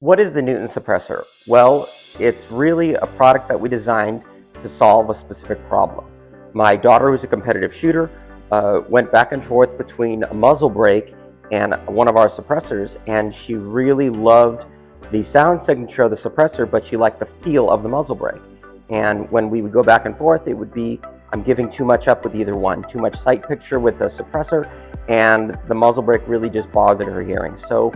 What is the Newton suppressor? Well, it's really a product that we designed to solve a specific problem. My daughter, who's a competitive shooter, went back and forth between a muzzle brake and one of our suppressors, and she really loved the sound signature of the suppressor, but she liked the feel of the muzzle brake. And when we would go back and forth, it would be, I'm giving too much up with either one, too much sight picture with the suppressor, and the muzzle brake really just bothered her hearing. So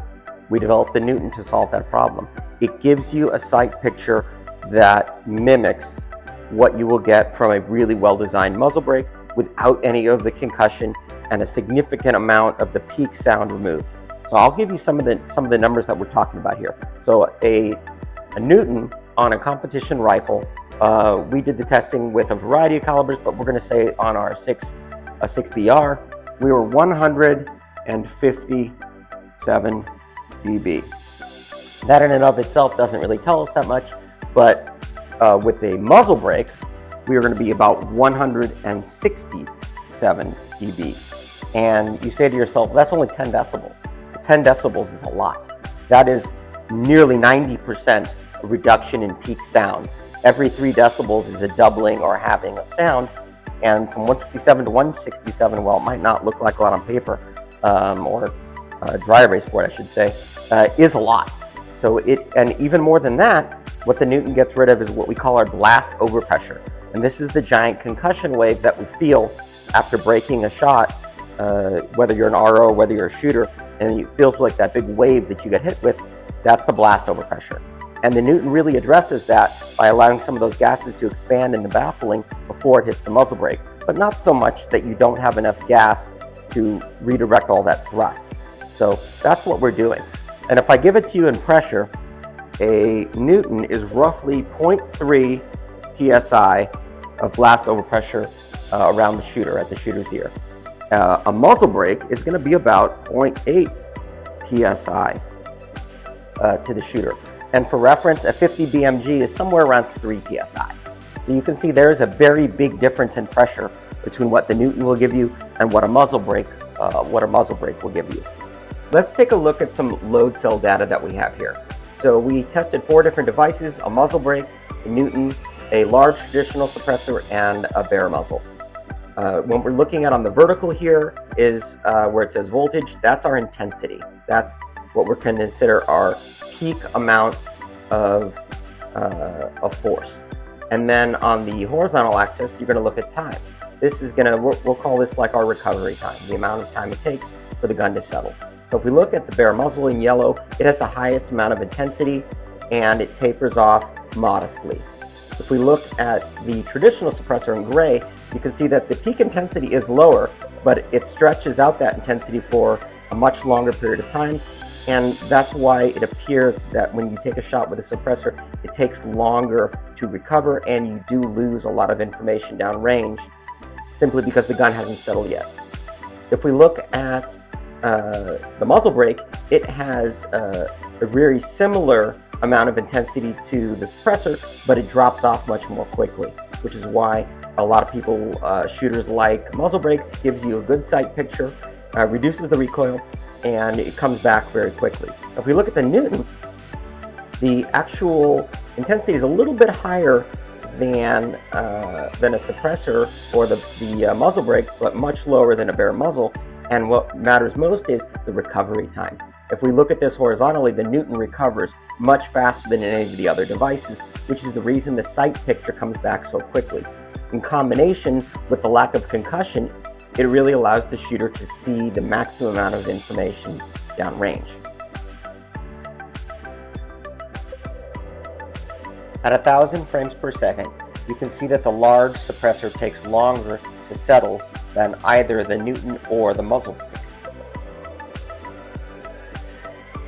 we developed the Newton to solve that problem. It gives you a sight picture that mimics what you will get from a really well-designed muzzle brake without any of the concussion and a significant amount of the peak sound removed. So I'll give you some of the numbers that we're talking about here. So a Newton on a competition rifle, we did the testing with a variety of calibers, but we're going to say on our 6BR, we were 157 dB. That in and of itself doesn't really tell us that much, but with a muzzle brake, we are going to be about 167 dB. And you say to yourself, that's only 10 decibels. 10 decibels is a lot. That is nearly 90% reduction in peak sound. Every 3 decibels is a doubling or a halving of sound. And from 157 to 167, well, it might not look like a lot on paper, or dry erase board, I should say, is a lot. So and even more than that, what the Newton gets rid of is what we call our blast overpressure. And this is the giant concussion wave that we feel after breaking a shot, whether you're an RO or whether you're a shooter, and it feels like that big wave that you get hit with. That's the blast overpressure. And the Newton really addresses that by allowing some of those gases to expand in the baffling before it hits the muzzle brake, but not so much that you don't have enough gas to redirect all that thrust. So that's what we're doing. And if I give it to you in pressure, a Newton is roughly 0.3 psi of blast overpressure around the shooter, at the shooter's ear. A muzzle brake is going to be about 0.8 psi to the shooter. And for reference, a 50 BMG is somewhere around 3 psi. So you can see there is a very big difference in pressure between what the Newton will give you and what a muzzle brake will give you. Let's take a look at some load cell data that we have here. So we tested 4 different devices: a muzzle brake, a Newton, a large traditional suppressor, and a bare muzzle. What we're looking at on the vertical here is where it says voltage. That's our intensity. That's what we're going to consider our peak amount of force. And then on the horizontal axis, you're going to look at time. This is going to, we'll call this like our recovery time, the amount of time it takes for the gun to settle. So if we look at the bare muzzle in yellow, it has the highest amount of intensity and it tapers off modestly. If we look at the traditional suppressor in gray, you can see that the peak intensity is lower, but it stretches out that intensity for a much longer period of time. And that's why it appears that when you take a shot with a suppressor, it takes longer to recover and you do lose a lot of information downrange simply because the gun hasn't settled yet. If we look at the muzzle brake, it has a very similar amount of intensity to the suppressor, but it drops off much more quickly, which is why a lot of people, shooters like muzzle brakes. Gives you a good sight picture, reduces the recoil, and it comes back very quickly. If we look at the Newton, the actual intensity is a little bit higher than a suppressor or the muzzle brake, but much lower than a bare muzzle. And what matters most is the recovery time. If we look at this horizontally, the Newton recovers much faster than any of the other devices, which is the reason the sight picture comes back so quickly. In combination with the lack of concussion, it really allows the shooter to see the maximum amount of information downrange. At 1,000 frames per second, you can see that the large suppressor takes longer to settle than either the Newton or the muzzle brake.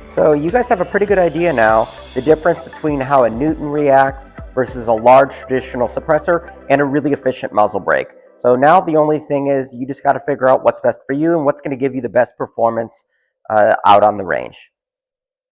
So you guys have a pretty good idea now, the difference between how a Newton reacts versus a large traditional suppressor and a really efficient muzzle brake. So now the only thing is you just got to figure out what's best for you and what's going to give you the best performance out on the range.